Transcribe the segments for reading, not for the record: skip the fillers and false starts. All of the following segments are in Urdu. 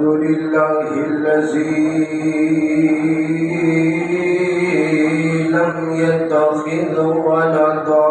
الحمد لله الذي لم يتخذ ولدا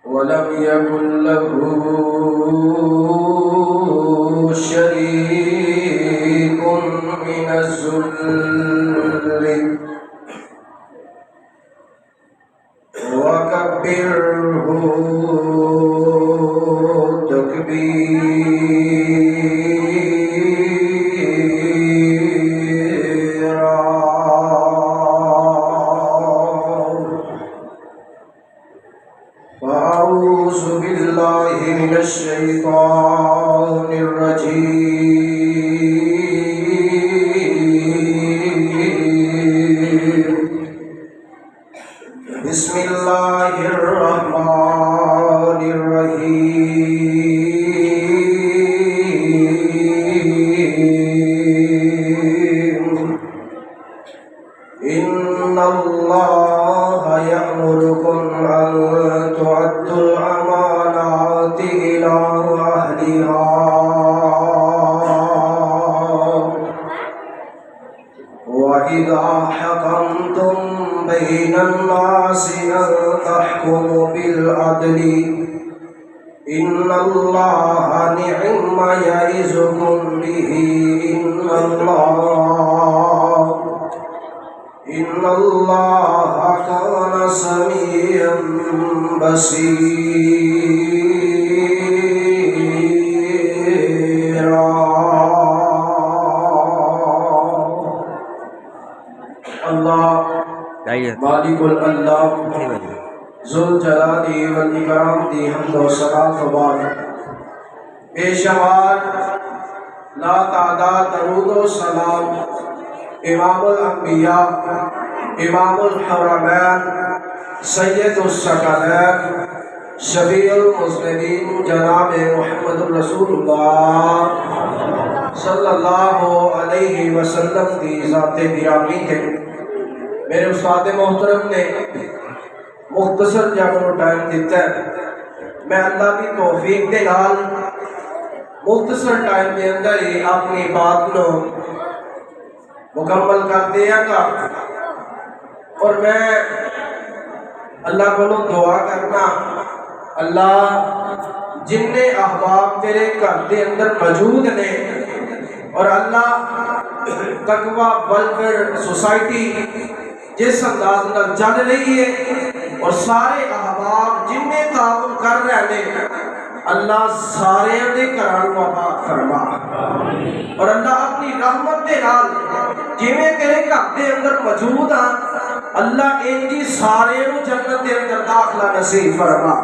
ولم يكن له شريك من الذل وكبره تكبيرا. فأعوذ بالله من الشيطان الرجيم. بسم الله الرحمن الرحيم. إن الله يأمركم أن تؤدوا الأمانات إلى أهلها وإذا حكمتم بين الناس أن تحكموا بالعدل إن الله نعم يعظكم به إن الله كان سميعا بصيرا. اللہ مالک الالہ ذوالجلال والاکرام دی حمد و ثنا و بعد بے شمار لا تعداد درود و سلام امام الانبیاء امام الحرمین سید الثقلین شفیع المذنبین جناب محمد رسول اللہ صلی اللہ علیہ وسلم دی ذات گرامی تھے. میرے استاد محترم نے مختصر جانو ٹائم دیتا ہے. میں اللہ کی توفیق دے نال مختصر ٹائم کے اندر ہی اپنی بات کو مکمل کر دیا گا. اور میں اللہ کو دعا کرنا اللہ جن احباب تیرے گھر کے اندر موجود نے اور اللہ تقوی ویلفیئر سوسائٹی جس انداز میں چل رہی ہے اور سارے احباب جن تعاون کر رہے ہیں اللہ سارے دے گھراں نوں آباد فرما اور اللہ اپنی رحمت دے نال جویں تیرے گھر دے اندر موجود ہیں اللہ انجی سارے نوں جنت دے اندر داخلہ نصیب فرما.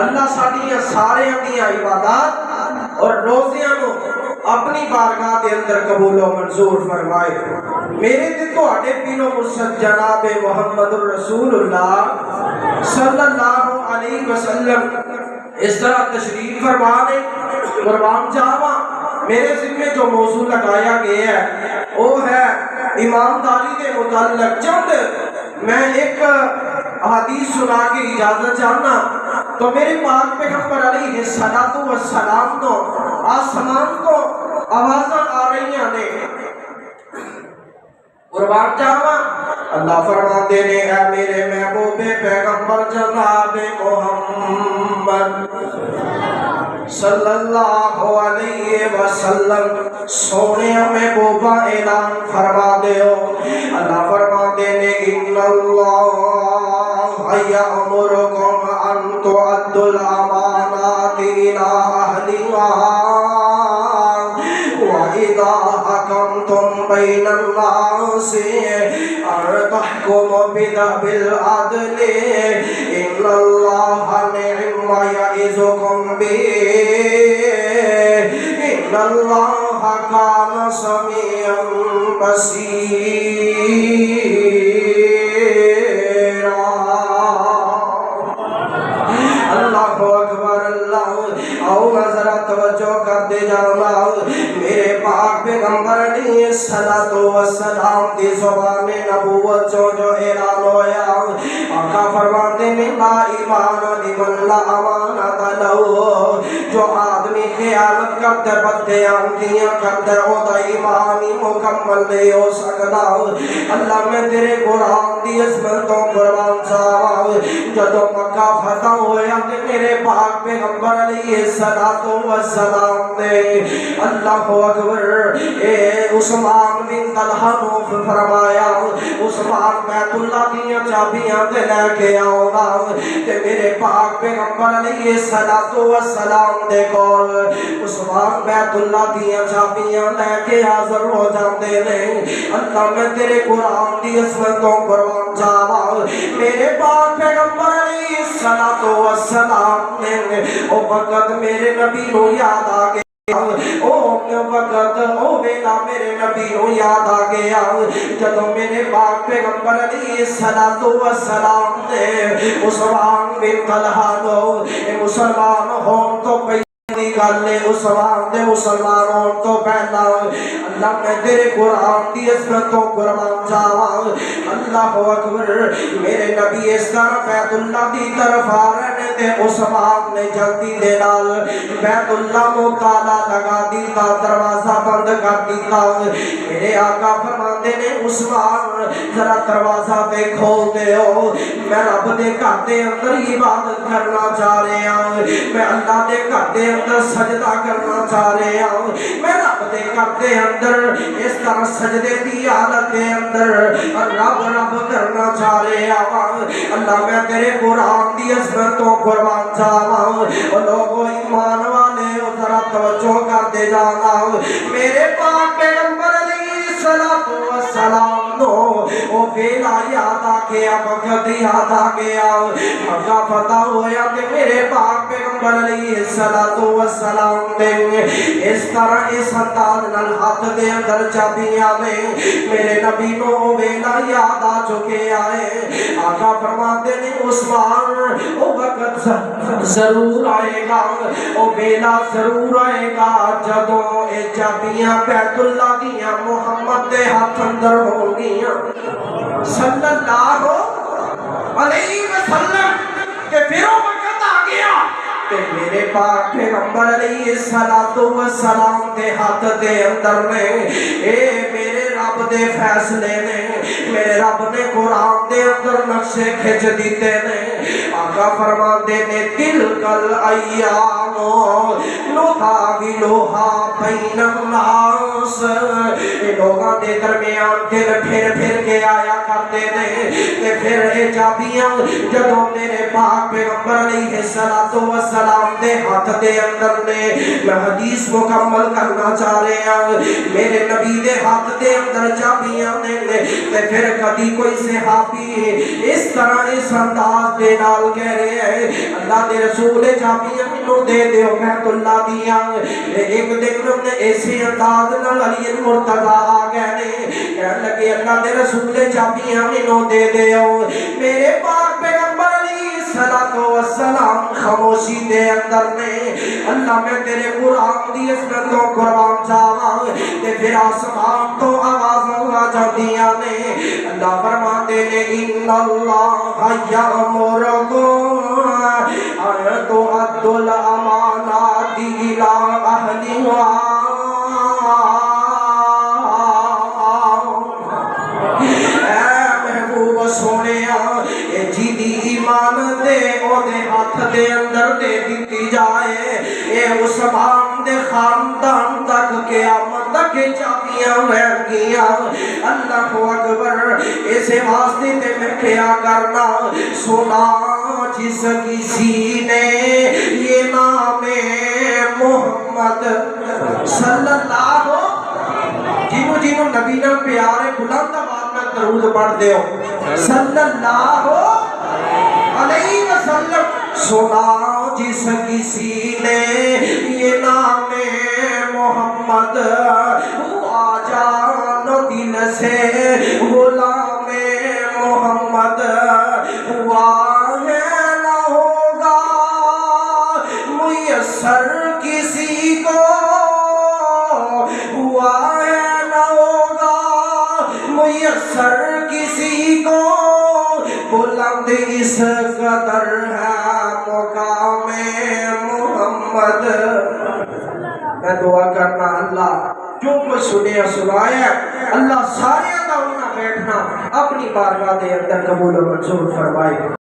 اللہ ساڈیاں سارے دیاں عبادات اور روزیاں نوں اپنی بارگاہ دے اندر قبول و منظور فرمائے. میرے تے تواڈے پیر و مرشد جناب محمد رسول اللہ صلی اللہ علیہ وسلم اس طرح تشریف فرما نے قربان جاواں. میرے ذمے جو موضوع لگایا گیا ہے وہ ہے ایمانداری کے متعلق چند میں ایک حدیث سنا کے اجازت چاہنا. تو میرے پاک پیغمبر علیہ الصلوۃ والسلام تو آسمان کو آوازاں آ رہی ہیں. قربان جاواں اللہ فرماتے ہیں اے میرے محبوب پیغمبر جناب محمد صلی اللہ علیہ وسلم سونے محبوبہ اعلان فرما دیو. اللہ فرماتے ہیں ان اللہ یأمرکم ان تؤدوا الامانات الی اہلہا وَإِذَا حَكَمْتُمْ بَيْنَ النَّاسِ أَن تَحْكُمُوا بِالْعَدْلِ إِنَّ اللَّهَ نِعْمَ يَعِظُكُم بِهِ إِنَّ اللَّهَ كَانَ سَمِيعًا بَصِيرًا. اللہ اکبر. اللہ او ذرا توجہ کر دے جانا. میرے پاک پیغمبر علیہ الصلوۃ والسلام دی زبان نبوت جو اعلان ہویا آقا فرماتے ہیں لا ایمان لمن لا امانت لہو، جو آدمی خیانت کرتے بددیانتیاں کرتے او دا ایمان ہی مکمل نہیں ہو سکتا۔ اللہ میں تیرے قرآن دی عظمتوں قربان جاواں، جدوں مکہ فتح ہویا تے میرے پاک پیغمبر علیہ السلام نے اللہ اکبر اے عثمان بن طلحہ نو فرمایا عثمان بیت اللہ دیاں چابیاں تے لے کے آؤ گا تے میرے پاک پیغمبر علیہ السلام دے کول عثمان بیت اللہ دیاں چابیاں لے کے حاضر ہو جاندے نے۔ اللہ میں تیرے قرآن دی عظمتوں قربان جاواں، میرے پاک پیغمبر علیہ السلام نے او وقت میرے نبی نو یاد آ گیا، او وقت او ویلا میرے نبی نو یاد آ گیا جدوں میرے پاک پیغمبر علیہ السلام نے عثمان بن طلحہ نو مسلمان ہون تو پہلی گل عثمان دے مسلمان ہون تو پہلا اللہ میں تیرے قرآن دی عظمتوں قربان جاواں۔ اللہ اکبر میرے نبی اس طرح بیت اللہ دی طرف آ رہے نے تے عثمان نے جلدی دے نال بیت اللہ کو تالا لگا دیتا، دروازہ بند کر دیتا۔ میرے آقا فرماندے نے عثمان ذرا دروازہ پہ کھول دے ہو، میں رب دے گھر دے اندر عبادت کرنا چاہ رہے ہوں، میں اللہ دے گھر دے اندر سجدہ کرنا چاہ رہے ہوں، میں رب دے گھر دے اندر اس طرح سجدے دی حالت دے اندر رب رب کرنا چاہ رہے ہوں۔ اللہ میں تیرے قرآن دی عظمتوں قربان جاواں، او لوگو ایمان والے ذرا توجہ کر دے جانا، میرے پاک پیغمبر علیہ السلام نو او ویلا یاد آ گیا، وقت یاد آ گیا، مکہ فتح ہویا تے میرے پاک پیغمبر علیہ السلام نے اس طرح اس انداز نال ہاتھ دے اندر چابیاں نے میرے نبی نو ویلا یاد آ چکے آئے۔ آقا فرماتے نے عثمان او وقت ضرور آئے گا، او ویلا ضرور آئے گا جدوں اے چابیاں بیت اللہ دیاں محمد دے ہاتھ اندر ہوں گیاں صلی اللہ علیہ وسلم، کہ پھر وہ وقت آ گیا کہ میرے پاک پیغمبر علیہ السلام دے ہاتھ دے اندر نے اے میرے رب دے فیصلے نے، میرے رب نے قرآن دے اندر نقشے کھچ دیتے نے۔ آقا فرماندے نے تلکل ایام نُدَاوِلُہا بین الناس، لوگاں دے درمیان دن پھر پھر کے آیا کرتے نے کہ پھر اے چابیاں جدوں میرے پاک پیغمبر علیہ السلام دے ہاتھ دے اندر نے، میں حدیث مکمل کرنا چاہ رہے ہیں، میرے نبی دے ہاتھ دے اندر چابیاں نے تے پھر کبھی کوئی صحابی اس طرح اس انداز دے نال کہہ رہے ہیں اللہ دے رسول چابیاں مینوں دے دیو بیت اللہ دیاں۔ ایک دن نے ایسے انداز نال علی مرتضی آ گئے نے کہنے لگے اللہ دے رسول چابیاں مینوں دے دیو، میرے پاک پیغمبر السلام خاموشی دے اندر نے اللہ میں تیرے قرآن دی عظمتوں قربان جاواں تے پھر آسمان تو آواز آ جاندیاں نے۔ اللہ فرماتے نے ان اللہ یامرکم ان تؤدوا الامانات الی اہلہا، سونیا جی دی ایمان دے او دے ہاتھ دے اندر دے دیتی جائے، اے عثمان دے خاندان تک قیامت تک چابیاں رہ گیاں۔ اللہ اکبر، اسے واسطے تے میں کیا کرنا سنا جس کسی نے یہ نام محمد صلی اللہ جنہوں جنہوں نبی نے پیارے بلند آواز میں درود پڑھ دے ہو صلی اللہ علیہ وسلم، سنا جس کسی نے یہ نام محمد آ جانو دل سے غلام محمد واہ نہ ہوگا میسر کسی کو، واہ میسر کسی کو بلا بلند اس قدر ہے مقام محمد. میں دعا کرنا اللہ جو کچھ سنیا سنایا اللہ سارے دا انہاں بیٹھنا اپنی بارگاہ دے اندر قبول و منظور فرمائے.